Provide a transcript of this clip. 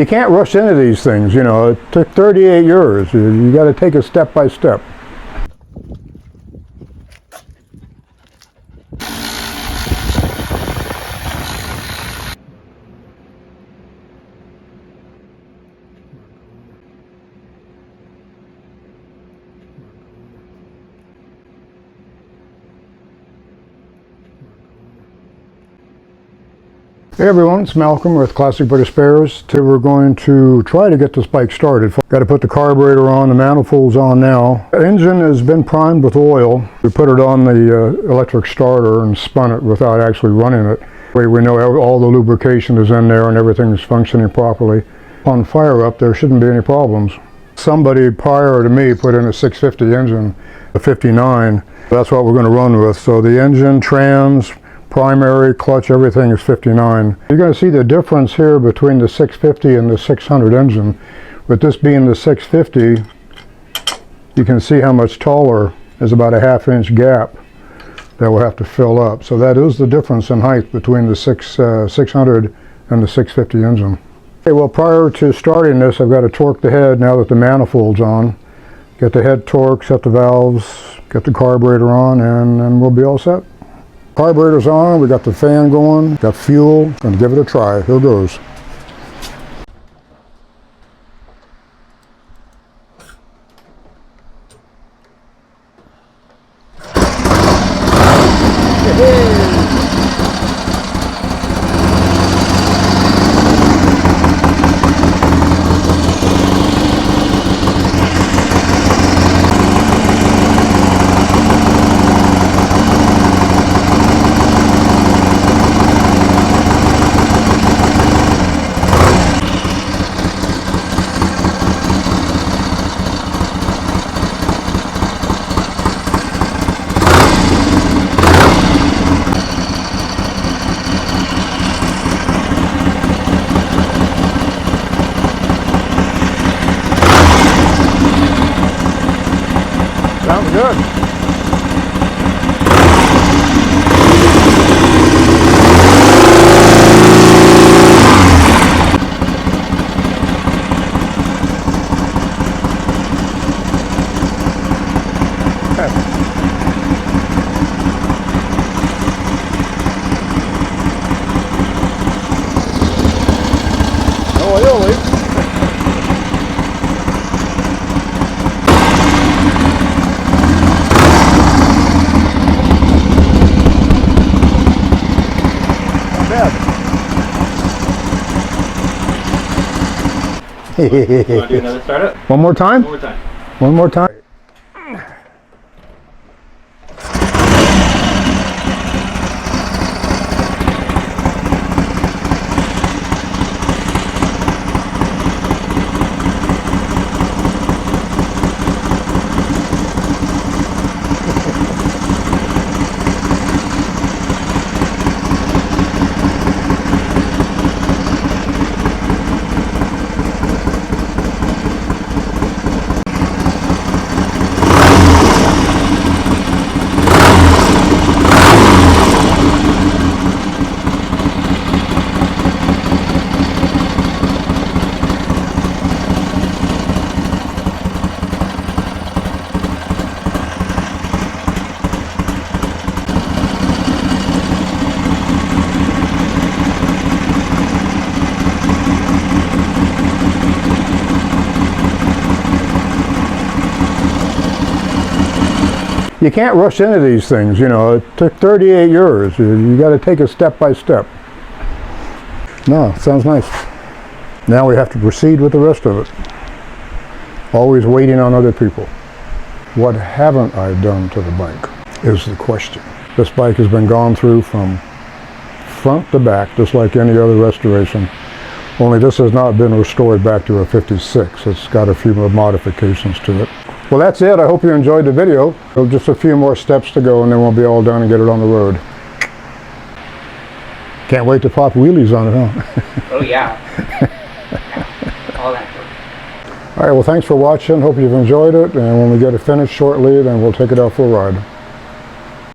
You can't rush into these things, you know. It took 38 years. You got to take it step by step. Hey everyone, it's Malcolm with Classic British Spares. Today we're going to try to get this bike started. Got to put the carburetor on, the manifold's on now. The engine has been primed with oil. We put it on the electric starter and spun it without actually running it. We know all the lubrication is in there and everything is functioning properly. On fire up, there shouldn't be any problems. Somebody prior to me put in a 650 engine, a 59. That's what we're going to run with. So the engine, trans, primary, clutch, everything is 59. You're going to see the difference here between the 650 and the 600 engine. With this being the 650, you can see how much taller. There's about a ½ inch gap that we'll have to fill up. So that is the difference in height between the 600 and the 650 engine. Okay, well, prior to starting this, I've got to torque the head now that the manifold's on. Get the head torqued, set the valves, get the carburetor on, and then we'll be all set. Carburetor's on, we got the fan going, got fuel, and give it a try. Here goes. Sounds good. You want to do another startup? One more time? One more time. One more time. You can't rush into these things, you know. It took 38 years. You got to take it step by step. No, sounds nice. Now we have to proceed with the rest of it. Always waiting on other people. What haven't I done to the bike is the question. This bike has been gone through from front to back, just like any other restoration. Only this has not been restored back to a 56. It's got a few more modifications to it. Well, that's it. I hope you enjoyed the video. Just a few more steps to go and then we'll be all done and get it on the road. Can't wait to pop wheelies on it, huh? Oh yeah. All that. All right, well, thanks for watching. Hope you've enjoyed it. And when we get it finished shortly, then we'll take it out for a ride.